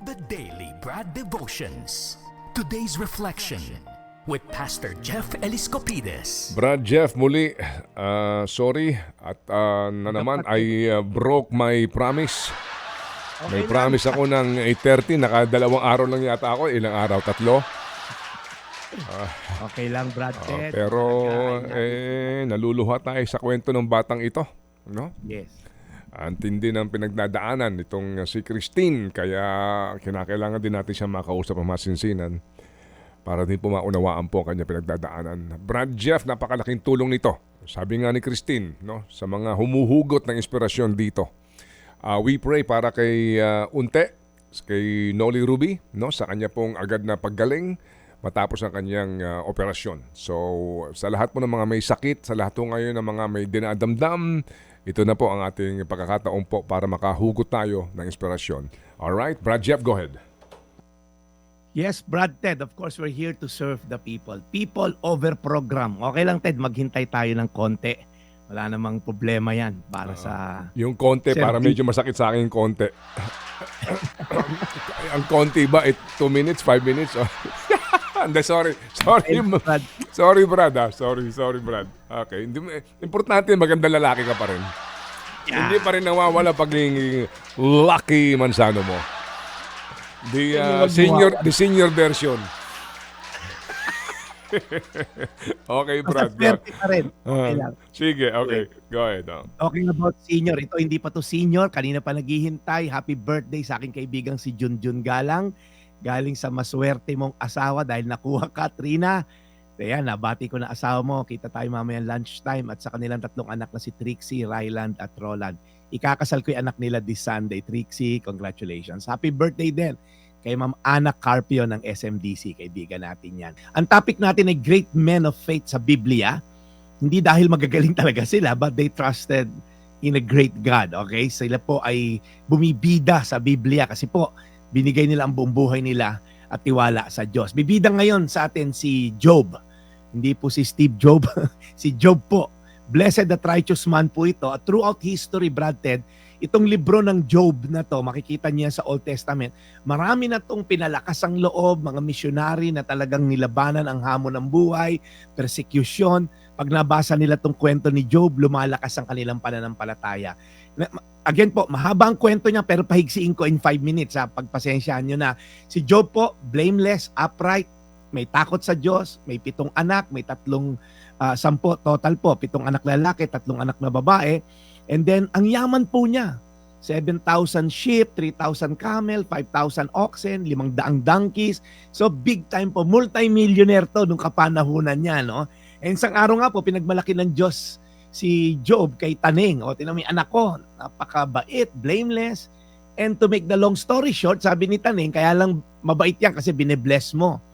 The Daily Brad Devotions. Today's reflection with Pastor Jeff Eliscopides. Brad Jeff, muli, sorry at na naman I broke my promise. May promise ako ng 8:30, nakadalawang araw lang yata ako, ilang araw, 3. Okay lang, Brad Ted. Pero naluluha tayo sa kwento ng batang ito, no? Yes. Ang tindi ng pinagdadaanan nitong si Christine, kaya kinakailangan din natin siya makausap ng masinsinan para din po maunawaan po ang kanya pinagdadaanan. Brad Jeff, napakalaking tulong nito. Sabi nga ni Christine, no, sa mga humuhugot ng inspirasyon dito. We pray para kay Unte, kay Noli Ruby, no, sa kanya pong agad na paggaling matapos ang kanyang operasyon. So, sa lahat po ng mga may sakit, sa lahat po ngayon ng mga may dinadamdam, ito na po ang ating pagkakataon po para makahugot tayo ng inspirasyon. Alright, Brad Jeff, go ahead. Yes, Brad Ted, of course, we're here to serve the people. People over program. Okay lang, Ted, maghintay tayo ng konti. Wala namang problema yan para sa... Yung konti, para medyo masakit sa akin yung konti. Ang konti ba, 2 minutes, 5 minutes? Hindi, sorry. Brad. Sorry, Brad. Sorry, Brad. Okay. Importante, magandang lalaki ka pa rin. Yeah. Hindi pa rin nawawala pagiging lucky Manzano mo. The senior version. Okay, Brad. Masaswerte ka rin. Okay lang. Sige, okay. Go ahead. Talking about senior, ito hindi pa to senior. Kanina pa naghihintay. Happy birthday sa aking kaibigang si Junjun Galang. Galing sa maswerte mong asawa dahil nakuha ka, Trina. Kaya nabati ko na asawa mo. Kita tayo mamaya lunchtime at sa kanilang 3 anak na si Trixie, Ryland at Roland. Ikakasal ko yung anak nila this Sunday. Trixie, congratulations. Happy birthday din kay Ma'am Ana Carpio ng SMDC. Kaibigan natin yan. Ang topic natin ay great men of faith sa Biblia. Hindi dahil magagaling talaga sila, but they trusted in a great God. Okay? Sila po ay bumibida sa Biblia kasi po, binigay nila ang buong buhay nila at tiwala sa Diyos. Bibida ngayon sa atin si Job. Hindi po si Steve Job. Si Job po. Blessed at righteous man po ito. At throughout history, Brad Ted, itong libro ng Job na to, makikita niya sa Old Testament, marami na itong pinalakas ang loob, mga misyonary na talagang nilabanan ang hamon ng buhay, persecution. Pag nabasa nila itong kwento ni Job, lumalakas ang kanilang pananampalataya. Again po, mahaba ang kwento niya pero pahigsiin ko in 5 minutes. Pagpasensyaan nyo na. Si Job po, blameless, upright, may takot sa Diyos, may 7 anak, may 10 total po, 7 anak lalaki, 3 anak na babae. And then, ang yaman po niya, 7,000 sheep, 3,000 camel, 5,000 oxen, 500 donkeys. So, big time po, multi-millionaire to nung kapanahunan niya, no? And isang araw nga po, pinagmalaki ng Diyos si Job kay Taning. O, tinanong mo, anak ko, napakabait, blameless. And to make the long story short, sabi ni Taning, kaya lang mabait yan kasi bine-bless mo.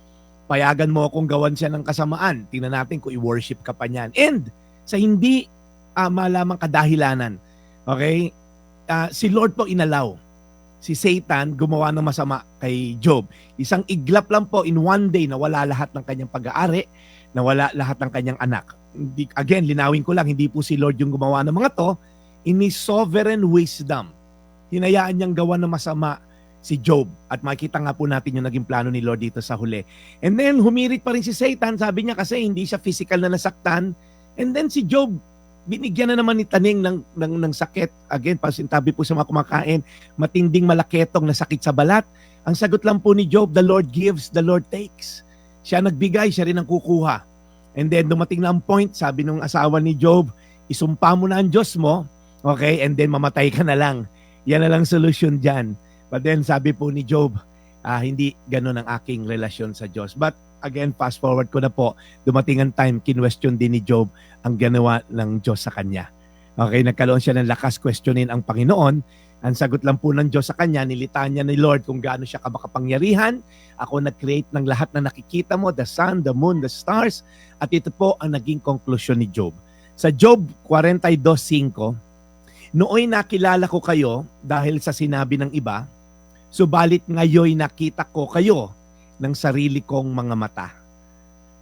Payagan mo akong gawan siya ng kasamaan. Tingnan natin kung i-worship ka pa niyan. And sa hindi malamang kadahilanan, okay, si Lord po inalaw. Si Satan gumawa ng masama kay Job. Isang iglap lang po in one day nawala lahat ng kanyang pag-aari, nawala lahat ng kanyang anak. Again, linawin ko lang, hindi po si Lord yung gumawa ng mga to. In His sovereign wisdom, hinayaan niyang gawa ng masama si Job. At makita nga po natin yung naging plano ni Lord dito sa huli. And then, humirit pa rin si Satan. Sabi niya kasi hindi siya physical na nasaktan. And then si Job, binigyan na naman ni Taning ng sakit. Again, pasintabi po sa mga kumakain, matinding malaketong na sakit sa balat. Ang sagot lang po ni Job, the Lord gives, the Lord takes. Siya nagbigay, siya rin ang kukuha. And then dumating na ang point, sabi ng asawa ni Job, isumpa mo na ang Diyos mo, okay, and then mamatay ka na lang. Yan na lang solusyon dyan. But then sabi po ni Job, hindi ganun ang aking relasyon sa Diyos. But again, fast forward ko na po, dumating ang time, kinwestiyon din ni Job ang ginawa ng Diyos sa kanya. Okay, nagkaroon siya ng lakas questionin ang Panginoon. Ang sagot lang po ng Diyos sa kanya, nilitaan niya ni Lord kung gaano siya kamakapangyarihan. Ako nag-create ng lahat na nakikita mo, the sun, the moon, the stars. At ito po ang naging konklusyon ni Job. Sa Job 42:5, nooy nakilala ko kayo dahil sa sinabi ng iba, subalit ngayoy nakita ko kayo ng sarili kong mga mata.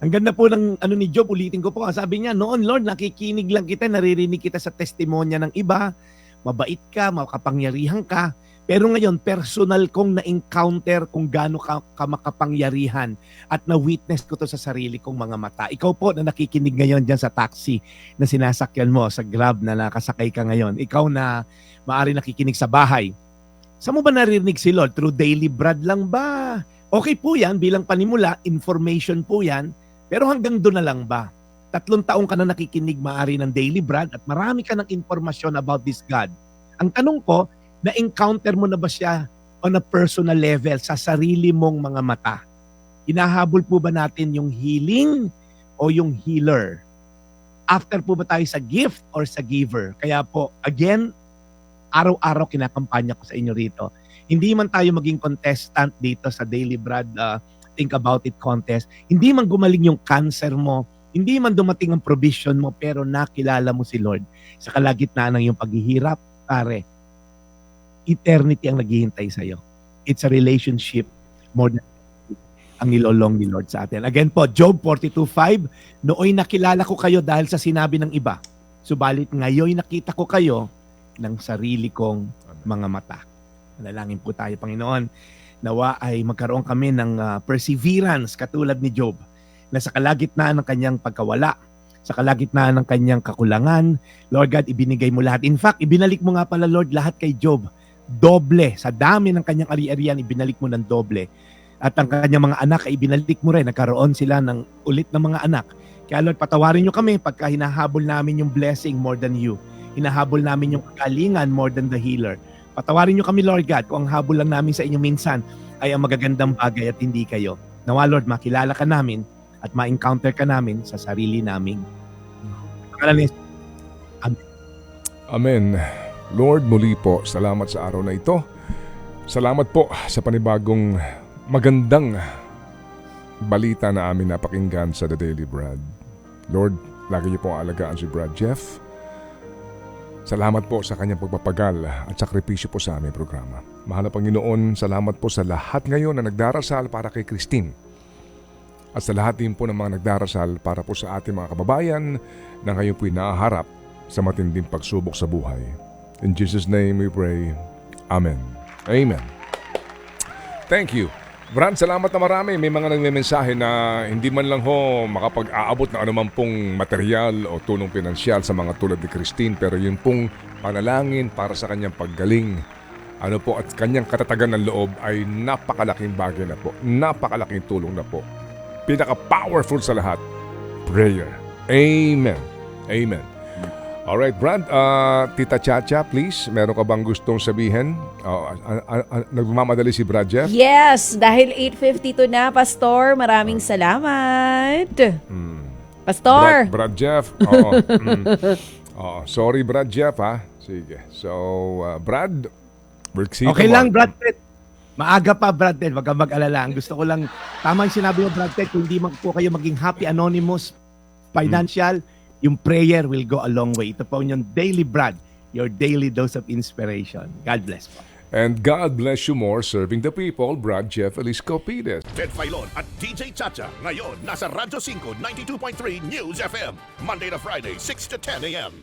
Ang ganda po ng ni Job, ulitin ko po. Sabi niya, noon Lord, nakikinig lang kita, naririnig kita sa testimonya ng iba. mabait ka, makapangyarihan ka. Pero ngayon, personal kong na-encounter kung gaano ka makapangyarihan at na-witness ko to sa sarili kong mga mata. Ikaw po na nakikinig ngayon dyan sa taxi na sinasakyan mo, sa Grab na nakasakay ka ngayon. Ikaw na maaari nakikinig sa bahay. Saan mo ba naririnig si Lord? Through daily bread lang ba? Okay po yan, bilang panimula, information po yan. Pero hanggang doon na lang ba? 3 taong ka na nakikinig maaari ng daily bread at marami ka ng informasyon about this God. Ang tanong ko, na-encounter mo na ba siya on a personal level sa sarili mong mga mata? Hinahabol po ba natin yung healing o yung healer? After po ba tayo sa gift or sa giver? Kaya po, again, araw-araw kinakampanya ko sa inyo rito. Hindi man tayo maging contestant dito sa Daily Bread Think About It contest. Hindi man gumaling yung cancer mo, hindi man dumating ang provision mo, pero nakilala mo si Lord sa kalagitnaan ng iyong paghihirap, pare, eternity ang naghihintay sa iyo. It's a relationship more than ang nilolong ni Lord sa atin. Again po, Job 42:5, nooy nakilala ko kayo dahil sa sinabi ng iba. Subalit ngayon nakita ko kayo ng sarili kong mga mata. Manalangin po tayo, Panginoon. Nawa ay magkaroon kami ng perseverance katulad ni Job, na sa kalagitnaan ng kanyang pagkawala, sa kalagitnaan ng kanyang kakulangan, Lord God, ibinigay mo lahat. In fact, ibinalik mo nga pala, Lord, lahat kay Job. Doble. Sa dami ng kanyang ari-arian, ibinalik mo ng doble. At ang kanyang mga anak ay ibinalik mo rin. Nagkaroon sila ng ulit ng mga anak. Kaya Lord, patawarin nyo kami pagka hinahabol namin yung blessing more than you. Hinahabol namin yung kagalingan more than the healer. Patawarin nyo kami, Lord God, kung ang habol lang namin sa inyo minsan ay ang magagandang bagay at hindi kayo. Nawa, Lord, makilala ka namin at ma-encounter ka namin sa sarili naming. Amen. Amen. Lord, muli po, salamat sa araw na ito. Salamat po sa panibagong magandang balita na amin napakinggan sa The Daily Bread. Lord, lagi niyo pong alagaan si Brad Jeff. Salamat po sa kanyang pagpapagal at sakripisyo po sa aming programa. Mahal na Panginoon, salamat po sa lahat ngayon na nagdarasal para kay Christine. At sa lahat din po ng mga nagdarasal para po sa ating mga kababayan na ngayon po'y naaharap sa matinding pagsubok sa buhay. In Jesus' name we pray. Amen. Amen. Thank you. Brad, salamat na marami. May mga nagme-mensahe na hindi man lang ho makapag-aabot na anuman pong material o tulong pinansyal sa mga tulad ni Christine, pero yun pong panalangin para sa kanyang paggaling at kanyang katatagan ng loob ay napakalaking bagay na po. Napakalaking tulong na po. Pinaka-powerful sa lahat, prayer. Amen. Amen. Alright, Brad, Tita Chacha, please, meron ka bang gustong sabihin? Nagmamadali si Brad Jeff? Yes, dahil 8:52 na, Pastor. Maraming salamat. Pastor. Brad Jeff, oo. Sorry, Brad Jeff, ha? Sige. So, Brad, okay lang, Brad Pitt. Maaga pa, Brad Pitt. Wag kang mag-alala. Ang gusto ko lang, tama yung sinabi mo, Brad Pitt, kung hindi po kayo maging happy, anonymous, financial, yung prayer will go a long way. Ito po yung Daily Bread, your daily dose of inspiration. God bless po. And God bless you more serving the people, Brad Jeff Eliscopides. Ted Filon at DJ Chacha. Ngayon, nasa Radyo 5, 92.3 News FM. Monday to Friday, 6 to 10 a.m.